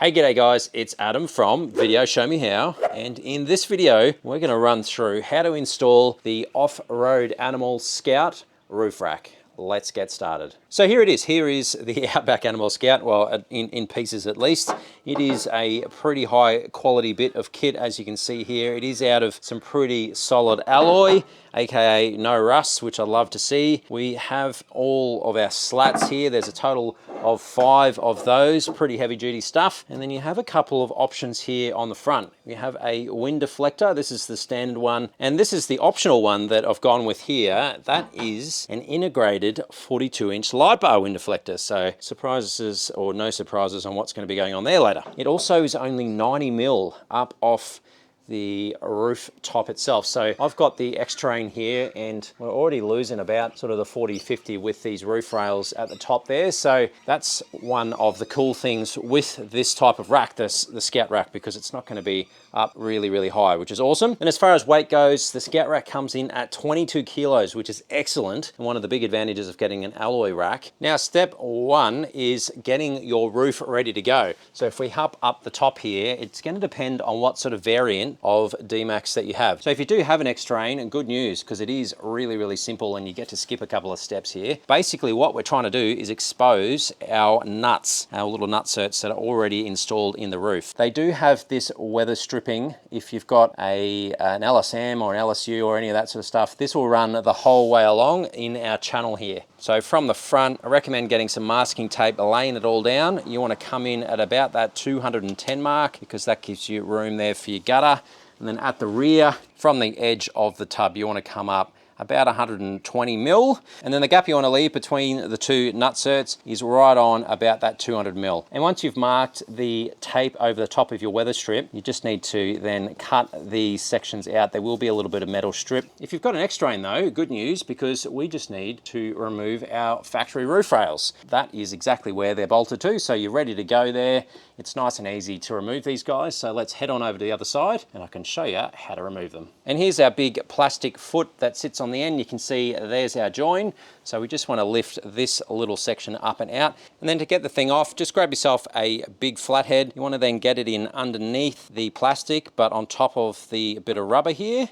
Hey, g'day guys, it's Adam from VideoShowMeHow, and in this video we're going to run through how to install the Off-Road Animal Scout roof rack. Let's get started. So here it is. Here is the Outback Animal Scout, well, in pieces at least. It is a pretty high quality bit of kit, as you can see here. It is out of some pretty solid alloy, aka no rust, which I love to see. We have all of our slats here. There's a total of 5 of those, pretty heavy duty stuff. And then you have a couple of options here on the front. You have a wind deflector. This is the standard one. And this is the optional one that I've gone with here. That is an integrated 42-inch light bar wind deflector. So surprises or no surprises on what's going to be going on there later. It also is only 90mm up off the roof top itself. So I've got the X-Terrain here and we're already losing about sort of the 40-50 with these roof rails at the top there. So that's one of the cool things with this type of rack, the Scout rack, because it's not going to be up really high, which is awesome. And as far as weight goes, the Scout rack comes in at 22 kilos, which is excellent. And one of the big advantages of getting an alloy rack. Now, step 1 is getting your roof ready to go. So if we hop up the top here, it's going to depend on what sort of variant of dmax that you have. So if you do have an X-Terrain, good news, because it is really simple and you get to skip a couple of steps here. Basically what we're trying to do is expose our nuts, our little nutserts that are already installed in the roof. They do have this weather stripping. If you've got an LSM or an LSU or any of that sort of stuff, this will run the whole way along in our channel here. So from the front, I recommend getting some masking tape, laying it all down. You want to come in at about that 210 mark because that gives you room there for your gutter. And then at the rear, from the edge of the tub, you want to come up about 120mm, and then the gap you want to leave between the two nutserts is right on about that 200mm. And once you've marked the tape over the top of your weather strip, you just need to then cut these sections out. There will be a little bit of metal strip. If you've got an X-Terrain though, good news, because we just need to remove our factory roof rails. That is exactly where they're bolted to, so you're ready to go there. It's nice and easy to remove these guys, so let's head on over to the other side and I can show you how to remove them. And here's our big plastic foot that sits on the end. You can see there's our join. So we just want to lift this little section up and out. And then to get the thing off, just grab yourself a big flathead. You want to then get it in underneath the plastic, but on top of the bit of rubber here.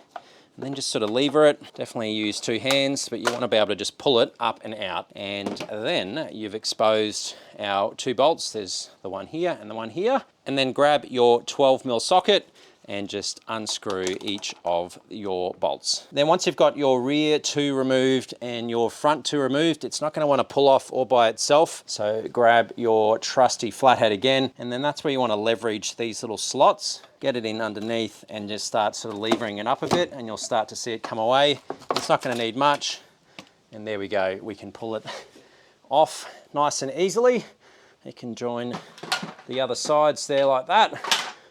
And then just sort of lever it. Definitely use 2 hands, but you want to be able to just pull it up and out. And then you've exposed our 2 bolts. There's the one here and the one here. And then grab your 12mm socket and just unscrew each of your bolts. Then once you've got your rear 2 removed and your front 2 removed, it's not going to want to pull off all by itself. So grab your trusty flathead again, and then that's where you want to leverage these little slots. Get it in underneath and just start sort of levering it up a bit and you'll start to see it come away. It's not going to need much. And there we go. We can pull it off nice and easily. You can join the other sides there like that.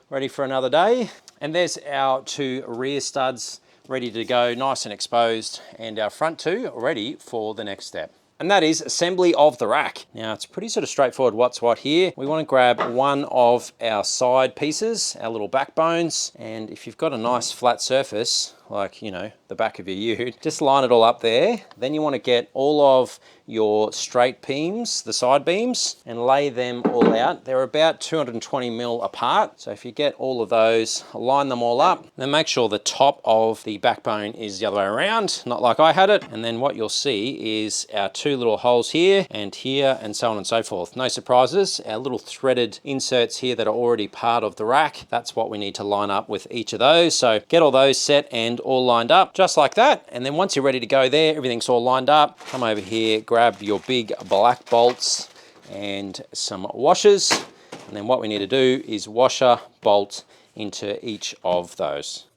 Ready for another day. And there's our 2 rear studs ready to go, nice and exposed, and our front 2 ready for the next step. And that is assembly of the rack. Now it's pretty sort of straightforward what's what here. We want to grab one of our side pieces, our little backbones, and if you've got a nice flat surface, like, you know, the back of your ute, just line it all up there. Then you want to get all of your straight beams, the side beams, and lay them all out. They're about 220mm apart. So if you get all of those, line them all up, then make sure the top of the backbone is the other way around, not like I had it. And then what you'll see is our 2 little holes here, and so on and so forth. No surprises. Our little threaded inserts here that are already part of the rack. That's what we need to line up with each of those. So get all those set and all lined up just like that. And then once you're ready to go there, everything's all lined up, come over here, grab your big black bolts and some washers. And then what we need to do is washer bolt into each of those.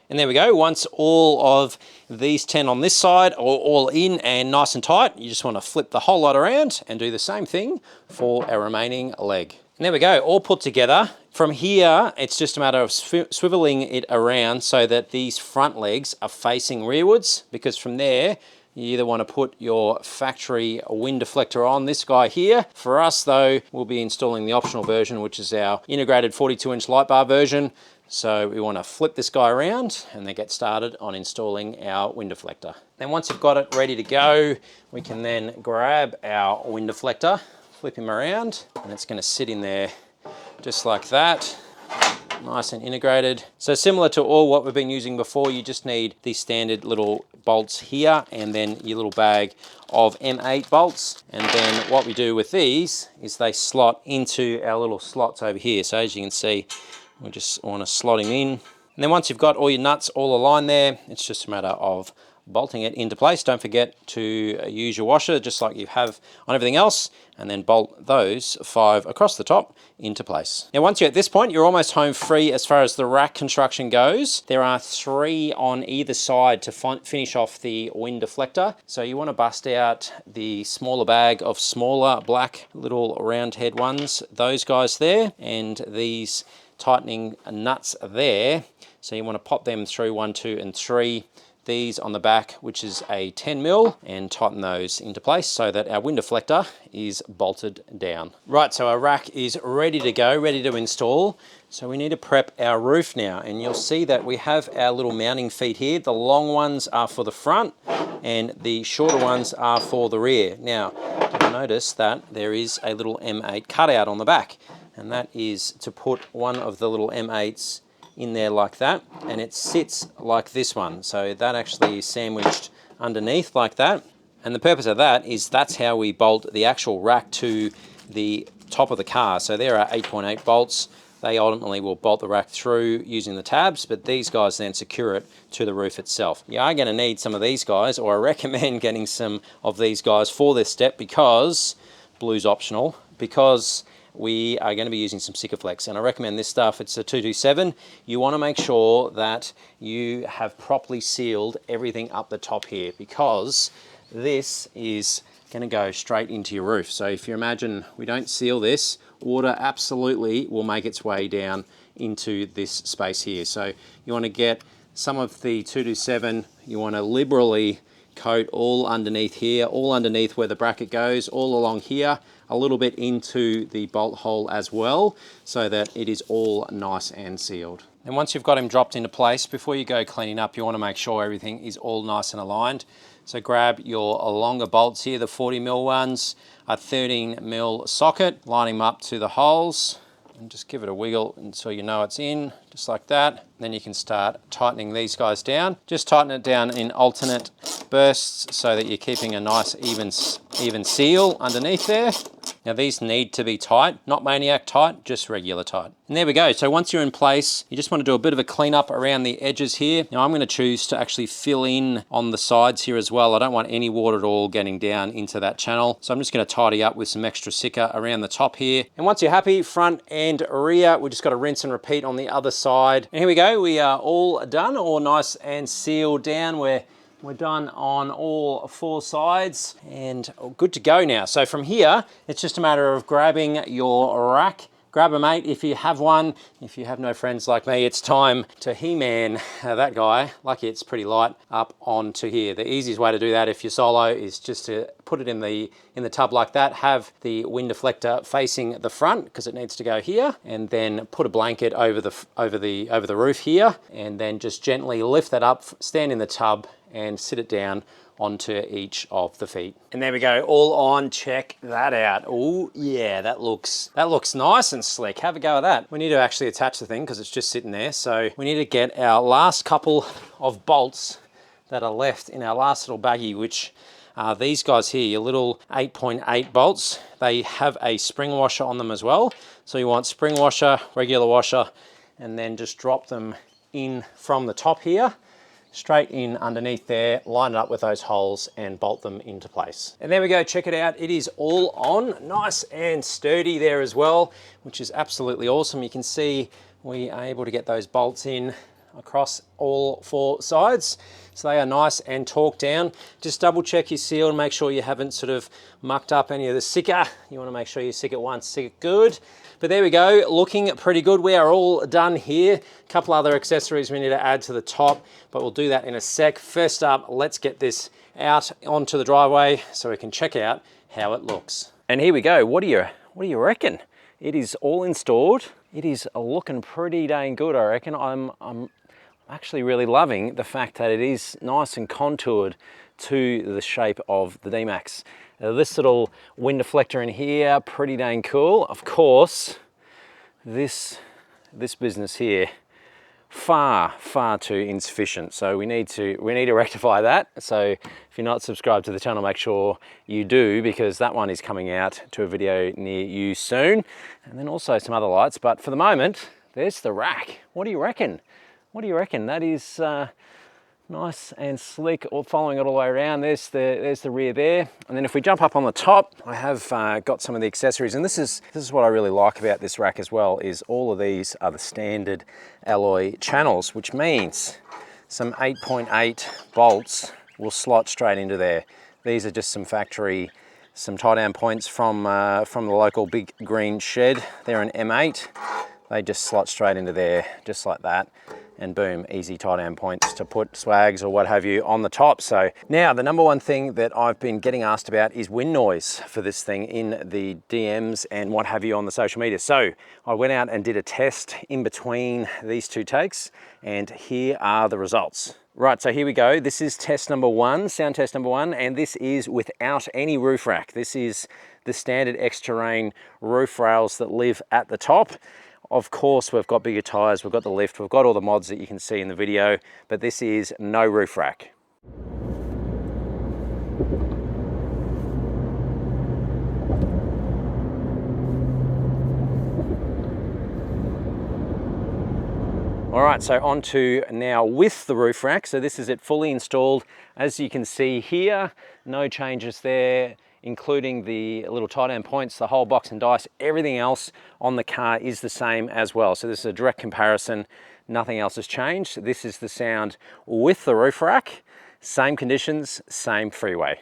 And there we go. Once all of these 10 on this side are all in and nice and tight, you just want to flip the whole lot around and do the same thing for our remaining leg. And there we go, all put together. From here, it's just a matter of swiveling it around so that these front legs are facing rearwards, because from there, you either want to put your factory wind deflector on, this guy here. For us though, we'll be installing the optional version, which is our integrated 42-inch light bar version. So we want to flip this guy around and then get started on installing our wind deflector. Then once you've got it ready to go, we can then grab our wind deflector, flip him around, and it's going to sit in there just like that. Nice and integrated. So similar to all what we've been using before, you just need these standard little bolts here and then your little bag of M8 bolts. And then what we do with these is they slot into our little slots over here. So as you can see, we just want to slot him in. And then once you've got all your nuts all aligned there, it's just a matter of bolting it into place. Don't forget to use your washer just like you have on everything else, and then bolt those 5 across the top into place. Now once you're at this point, you're almost home free as far as the rack construction goes. There are 3 on either side to finish off the wind deflector. So you want to bust out the smaller bag of smaller black little round head ones, those guys there, and these tightening nuts there. So you want to pop them through 1, 2, and 3. These on the back, which is a 10mm, and tighten those into place so that our wind deflector is bolted down. Right, so our rack is ready to go, ready to install. So we need to prep our roof now, and you'll see that we have our little mounting feet here. The long ones are for the front and the shorter ones are for the rear. Now, you'll notice that there is a little M8 cutout on the back, and that is to put one of the little M8s in there like that, and it sits like this one. So that actually is sandwiched underneath like that. And the purpose of that is that's how we bolt the actual rack to the top of the car. So there are 8.8 bolts. They ultimately will bolt the rack through using the tabs, but these guys then secure it to the roof itself. You are going to need some of these guys, or I recommend getting some of these guys for this step, because blue's optional, because we are going to be using some Sikaflex, and I recommend this stuff. It's a 227. You want to make sure that you have properly sealed everything up the top here, because this is going to go straight into your roof. So if you imagine we don't seal this, water absolutely will make its way down into this space here. So you want to get some of the 227, you want to liberally coat all underneath here, all underneath where the bracket goes, all along here, a little bit into the bolt hole as well, so that it is all nice and sealed. And once you've got him dropped into place, before you go cleaning up, you want to make sure everything is all nice and aligned. So grab your longer bolts here, the 40mm ones, a 13mm socket, line them up to the holes, and just give it a wiggle until you know it's in, just like that. Then you can start tightening these guys down. Just tighten it down in alternate bursts so that you're keeping a nice even seal underneath there. Now these need to be tight, not maniac tight, just regular tight. And there we go. So once you're in place, you just want to do a bit of a cleanup around the edges here. Now I'm going to choose to actually fill in on the sides here as well. I don't want any water at all getting down into that channel. So I'm just going to tidy up with some extra Sika around the top here. And once you're happy, front and rear, we just got to rinse and repeat on the other side. And here we go. We are all done, all nice and sealed down. We're done on all 4 sides and good to go now. So from here, it's just a matter of grabbing your rack. Grab a mate if you have one. If you have no friends like me, it's time to He-Man that guy. Lucky it's pretty light, up onto here. The easiest way to do that if you're solo is just to put it in the tub like that. Have the wind deflector facing the front because it needs to go here, and then put a blanket over the roof here, and then just gently lift that up, stand in the tub, and sit it down onto each of the feet. And there we go, all on. Check that out. Oh yeah, that looks nice and slick. Have a go at that. We need to actually attach the thing because it's just sitting there. So we need to get our last couple of bolts that are left in our last little baggie, which are these guys here, your little 8.8 bolts. They have a spring washer on them as well. So you want spring washer, regular washer, and then just drop them in from the top here, straight in underneath there, line it up with those holes and bolt them into place. And there we go, check it out. It is all on, nice and sturdy there as well, which is absolutely awesome. You can see we are able to get those bolts in across all 4 sides. So they are nice and torqued down. Just double check your seal and make sure you haven't sort of mucked up any of the Sika. You want to make sure you Sika it once, Sika it good. But there we go, looking pretty good. We are all done here. A couple other accessories we need to add to the top, but we'll do that in a sec. First up, let's get this out onto the driveway so we can check out how it looks. And here we go. What do you reckon? It is all installed. it is looking pretty dang good, I reckon. I'm actually really loving the fact that it is nice and contoured to the shape of the dmax. This little wind deflector in here, pretty dang cool. Of course, this business here, far too insufficient. So we need to rectify that. So if you're not subscribed to the channel, make sure you do, because that one is coming out to a video near you soon. And then also some other lights. But for the moment, there's the rack. What do you reckon? What do you reckon? That is nice and slick, all following it all the way around. There's the rear there. And then if we jump up on the top, I have got some of the accessories. And this is what I really like about this rack as well, is all of these are the standard alloy channels, which means some 8.8 bolts will slot straight into there. These are just some factory, some tie down points from the local big green shed. They're an M8. They just slot straight into there, just like that. And boom, easy tie down points to put swags or what have you on the top. So now the number one thing that I've been getting asked about is wind noise for this thing in the DMs and what have you on the social media. So I went out and did a test in between these two takes, and here are the results. Right, so here we go. This is test number one, sound test number one, and this is without any roof rack. This is the standard X-Terrain roof rails that live at the top. Of course, we've got bigger tires, we've got the lift, we've got all the mods that you can see in the video, but this is no roof rack. All right, so on to now with the roof rack. So this is it fully installed. As you can see here, no changes there, including the little tie down points, the whole box and dice, everything else on the car is the same as well. So this is a direct comparison, nothing else has changed. This is the sound with the roof rack, same conditions, same freeway.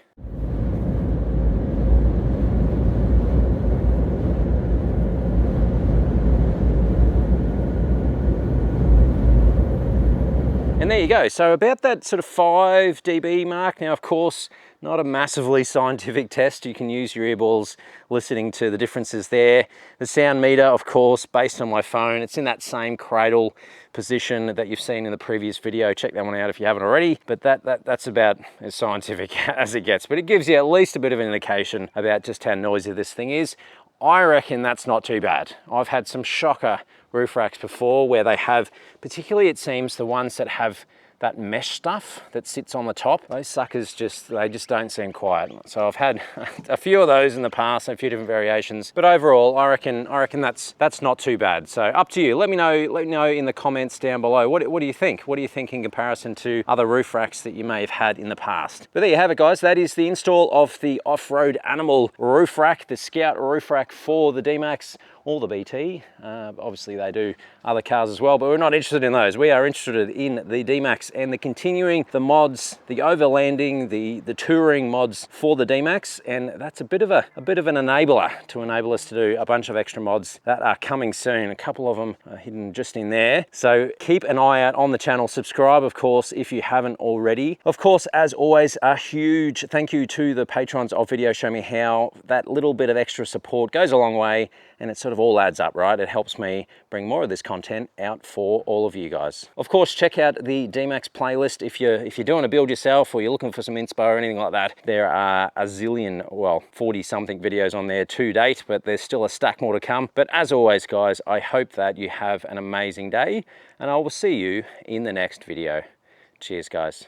And there you go. So about that sort of 5 dB mark. Now, of course, not a massively scientific test. You can use your earballs listening to the differences there. The sound meter, of course, based on my phone, it's in that same cradle position that you've seen in the previous video. Check that one out if you haven't already. But that's about as scientific as it gets. But it gives you at least a bit of an indication about just how noisy this thing is. I reckon that's not too bad. I've had some shocker roof racks before where they have, particularly it seems the ones that have that mesh stuff that sits on the top, those suckers they just don't seem quiet. So I've had a few of those in the past, a few different variations, but overall I reckon that's not too bad. So up to you. Let me know in the comments down below. What do you think? What do you think in comparison to other roof racks that you may have had in the past? But there you have it, guys. That is the install of the off-road animal roof rack, the Scout roof rack for the dmax or the BT. Obviously they do other cars as well, but we're not interested in those. We are interested in the dmax and the mods, the overlanding, the touring mods for the dmax, and that's a bit of an enabler to enable us to do a bunch of extra mods that are coming soon. A couple of them are hidden just in there. So keep an eye out on the channel. Subscribe, of course, if you haven't already. Of course, as always, a huge thank you to the patrons of Video Show Me How. That little bit of extra support goes a long way, and it sort of all adds up, right? It helps me bring more of this content out for all of you guys. Of course, check out the dmax playlist if you're doing a build yourself or you're looking for some inspo or anything like that. There are a zillion, well, 40 something videos on there to date, but there's still a stack more to come. But as always, guys, I hope that you have an amazing day, and I will see you in the next video. Cheers, guys.